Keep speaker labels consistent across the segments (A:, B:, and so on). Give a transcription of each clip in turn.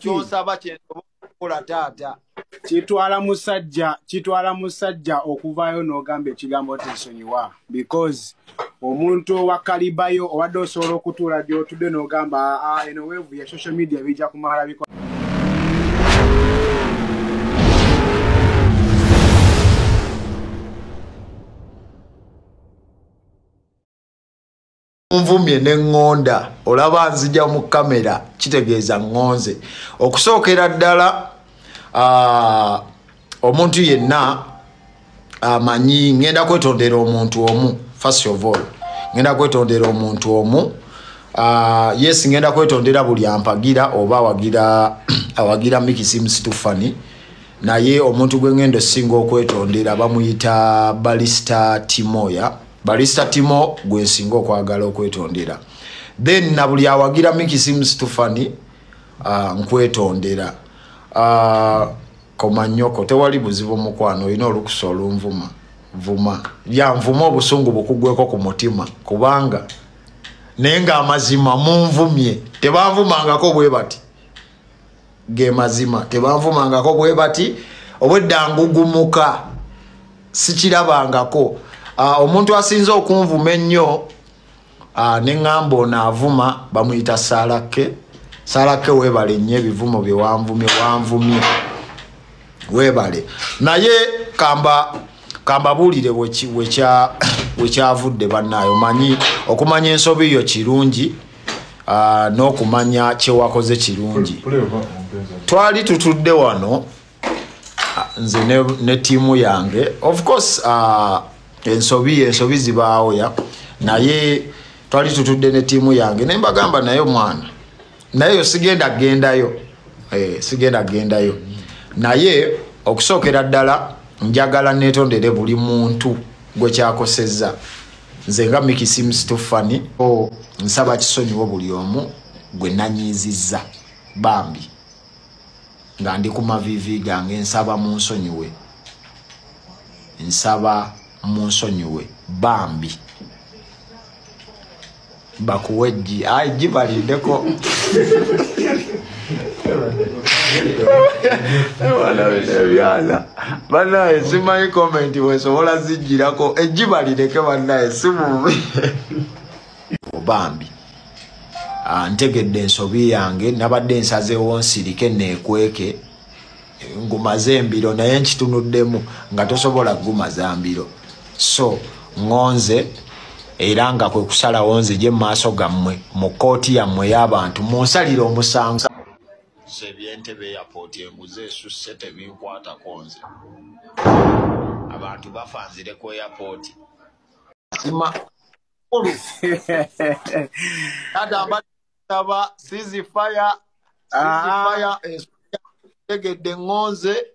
A: kyonsaba kyensobola taata.
B: Kitwala musajja okuvaayo n'ogamba ekigambo tensonyiwa because omuntu wakalibayo obadde osobola okutuula gy'otudde n'ogamba eno weevu ya social media bijja kumala bikola.
A: Nvumye n'engonda olaba nzija mu kamera kitegeeza ngonze okusookera ddala omuntu yenna amanyi ngenda kwetondera omuntu omu first of all ngenda kwetondera omuntu omu yes ngenda kwetondera buli ampagira oba awagira Mikisi Stefani naye omuntu gwe ngendo singo okwetondera bamuyita Barista Timo gwe singo okwagala okwetondera then na buli awagira Mikisi Stefani nkwetondera komanyoko tewali buzibu mukwano ino olukusa olunvuma ya nvuma obusungu bukugweko ku mutima kubanga nenga amazima munvumye tebanvumangako bwe bati ge mazima tebanvumangako bwe bati obwedda ngugumuka sikirabangako omuntu asinze okunvuma ennyo neŋŋamba naavuma bamuyita Salake webale nnyo ebivumo bye wanvumye webale naye kamba buulire wekyavudde bannaayo manyi okumanya ensobi yo kirungi n'okumanya kyewakoze kirungi. Twali tutudde wano nze ne tiimu yange of course ensobi zibaawo ya naye twali tutudde ne tiimu yange ne mbagamba naye mwana naye sigenda gendayo naye okusookera ddala njagala netondere buli muntu gwe kyakosezza nze nga Mikisi Stefani nsaba kisonyiwo buli omu gwe nanyizizza bambi nga ndi ku mavivi gange nsaba munsonyiwe bambi bakuweji jibalindeko banaye simanyi komenti wesobola zijjirako ejibalireke banaye simubi bambi ntegedde ensobi yange nabadde nsazeewo nsirike neekweke ngumaze embiro naye nkitunuddemu nga tosobola gumaza mbiro so ngonze era nga kwe kusalawo nzije mu maaso gammwe mu kooti yammwe y'abantu munsalire omusango Entebbe Airport enguze esusse tebinkwatako nze abantu bafanzire ku airport agamba taba ceasefire tegedde ngonze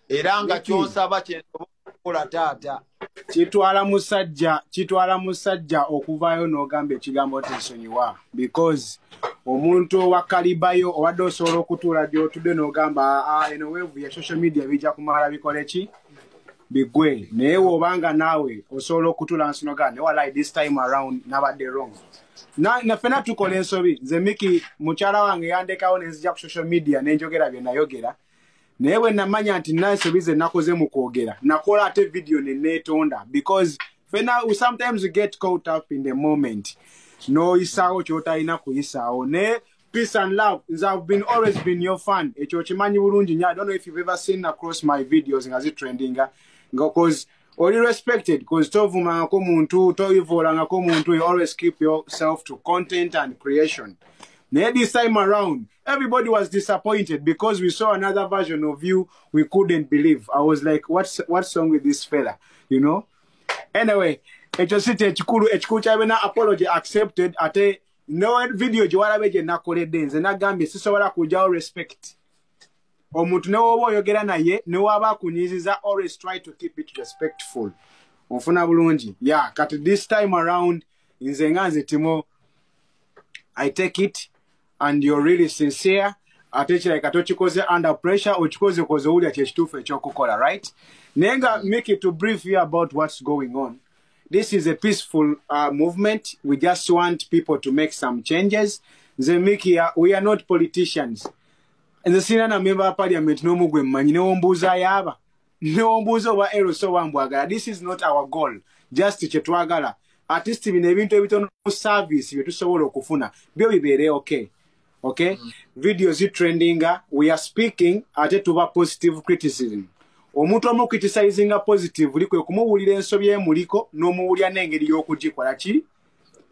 A: era nga kyonsaba kyensobola okukola taata.
B: Kitwala musajja okuvaayo n'ogamba ekigambo tensonyiwa because omuntu wakalibayo obadde osobola okutuula gy'otudde n'ogamba eno weevu ya social media bijja kumala bikole ki bigwe naye wobanga naawe osobola okutuula nsi n'ogamba newalayi this time around nabadde wrong naffena tukola ensobi nze Miki mukyala wange yandekawo nenzija ku social media nenjogera bye nayogera naye bwe namanya nti nansobi ze nakoze mu kwogera nakola ate video neneetonda because we sometimes get caught up in the moment no isaawo kyotalina kuyisaawo ne peace and love I've always been your fan ekyo kimanyi bulungi nnyo. I don't know if you've ever seen across my videos nga zitrendinga because oli respected because tovumangako muntu toyivoolangako muntu you always keep yourself to content and creation. This time around, everybody was disappointed because we saw another version of you we couldn't believe. I was like, what's wrong with this fella? You know? Anyway, apology accepted. Ate no video jiwarabeje nakoledde nze nagambye sisobola kujjawo respect. Omuntu newoba oyogera naye newaba akunyiziza always try to keep it respectful. Onfuna bulungi. Yeah, kati this time around nze nga nze Timo I take it and you're really sincere. Atechira ikatochikoze under pressure ochikoze koze uli achechitufu echokukola, right? Nenga make it to brief you about what's going on. This is a peaceful movement. We just want people to make some changes. Zemiki, we are not politicians. nze sina na member of parliament no mugwe mmanyi ne ombuuza yaba ne ombuuza oba eroso wambwagala. This is not our goal, just kyetwagala artist bino ebintu ebitono service byetusobola okufuna byo bibeere okay. Videos trendinga, we are speaking ate tuba positive criticism. Omuntu omu criticizing positively kwe kumuwulira ensobi emuliko n'omuwulira n'engeri y'okugikola ki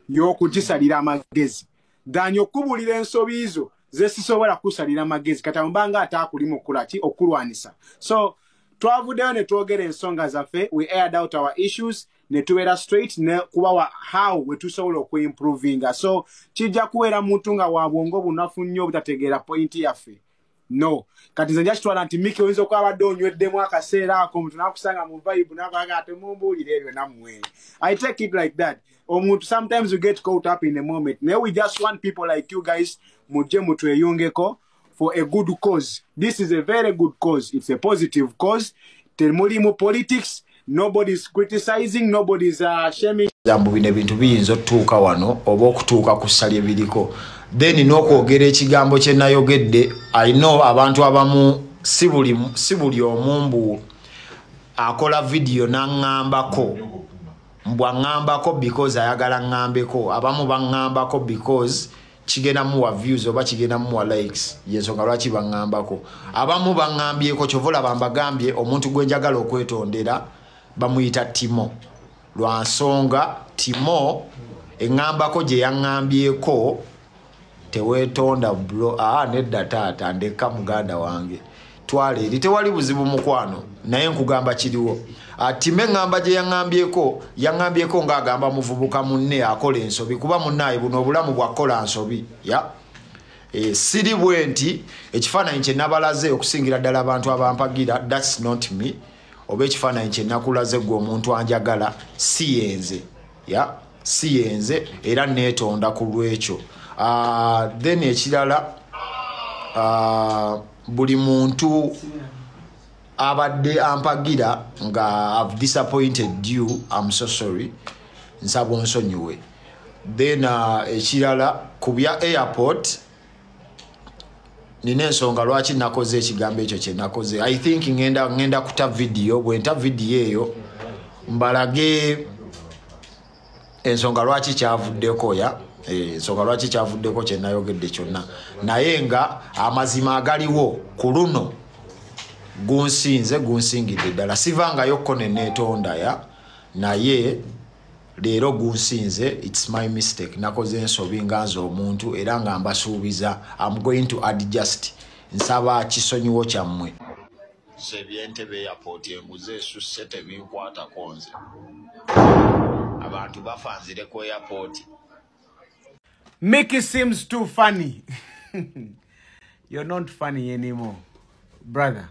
B: y'okugisalira amagezi danyo kubulira ensobi izo zesisobola kusalira amagezi kati ambanga atakuli mukula ki okulwanisa. So twavuddeyo ne twogera ensonga zaffe, we aired out our issues ne tubeera straight ne kubawa how we tusobola okuimprovinga. So kijja kubeera muntu nga wa bwongo bunafu nnyo obutategeera point yaffe. No. Kati nze njakitwala nti Miki oyinza okwabadde onyweddemu akaseera ako omuntu n'akusanga mu vibe n'akwaga ate mumbuulire ebyo nammwe. I take it like that. Omuntu sometimes you get caught up in the moment. Now we just want people like you guys mujje mutweyongeko for a good cause. This is a very good cause. It's a positive cause. Temulimu politics. Nobody's criticizing. Nobody's shaming.
A: Jambo bino ebintu biyinza otuuka wano oba okutuuka ku ssali ebiriko. Then n'okwogera ekigambo kye nayogedde, I know abantu abamu si buli omumbu akola video n'angambako. Mbwa ngambako because ayagala ngambeko. Abamu bangambako because kigenda muwa views oba kigenda muwa likes. Yensonga lwaki bangambako. Abamu bangambyeko kyovola bambagambye omuntu gwe njagala okwetondera bamuyita Timo. Lwa nsonga Timo engambako gye yangambyeko tewetonda bro nedda taata ndeka muganda wange twale eri tewali buzibu mukwano naye nkugamba kiriwo Time ngamba gye yangambyeko ng'agamba muvubuka munne akola ensobi kuba munnaye buno obulamu bwakola nsobi siri bwe nti ekifaananyi kye nabalaze okusingira ddala abantu abampagira, that's not me. Oba ekifaananyi kye nakulaze gwe omuntu anjagala si yenze era neetonda ku lwekyo. Then ekirala buli muntu abadde ampagira nga I've disappointed you, I'm so sorry. Nsaba onsonyiwe. Then ekirala kubya airport nina ensonga lwaki nakoze ekigambo ekyo kye nakoze. I think ngenda kuta video, bwe nta video eyo mbalage ensonga lwaki kyavuddeko ensonga lwaki kyavuddeko kye nayogedde kyonna naye nga amazima agaliwo ku luno gunsingidde ddala sivangayo kko ne neetonda naye leero gunsinze. It's my mistake. Nakoze ensobi nga nze omuntu era nga mbasuubiza I'm going to adjust. Nsaba kisonyiwo kyammwe. Sebyentebe Airport enguze esusse tebinkwata konze. Abantu bafanzire ku airport.
B: Miki seems too funny. You're not funny anymore, brother.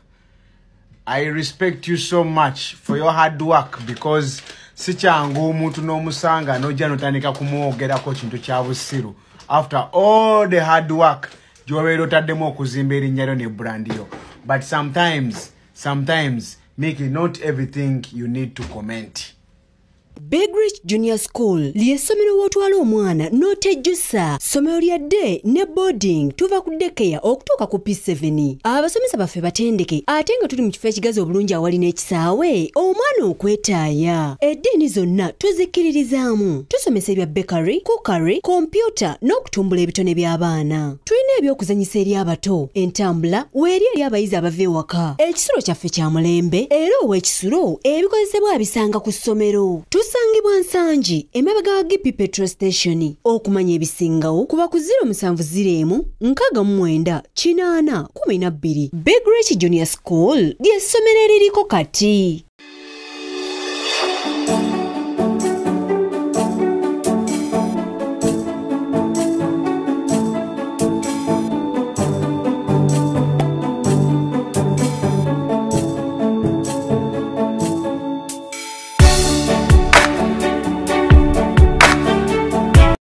B: I respect you so much for your hard work because sichangu omuntu n'omusanga nojja notandika kumwogerako kintu kya busiru. After all the hard work gyobeera otaddemu okuzimba erinnya lyo ne brand yo. But sometimes Miki, not everything you need to comment.
C: Big Rich Junior School ly'essomero w'otwala omwana n'otejjusa. Ssomero lya day ne boarding tuva ku daycare okutuuka ku P7. Abasomesa baffe batendeke ate nga tuli mu kifo ekigazi obulungi awali n'ekisaawe omwana okwetaaya. Eddiini zonna tuzikkiririzaamu. Tusomesa ebya bakery, cookery, computer n'okutumbula ebitone by'abaana. Tulina ebyokuzanyisa eri abato, entambula weeri eri abayizi abava ewaka. Ekisulo kyaffe kya mulembe era ow'ekisulo ebikozesebwa abisanga ku ssomero. Tusangibwa Nsangi emabega wa Gipi petrol station. Okumanya ebisingawo kuba ku 070 69 812. Big Rich Junior School ly'essomero eririko kati.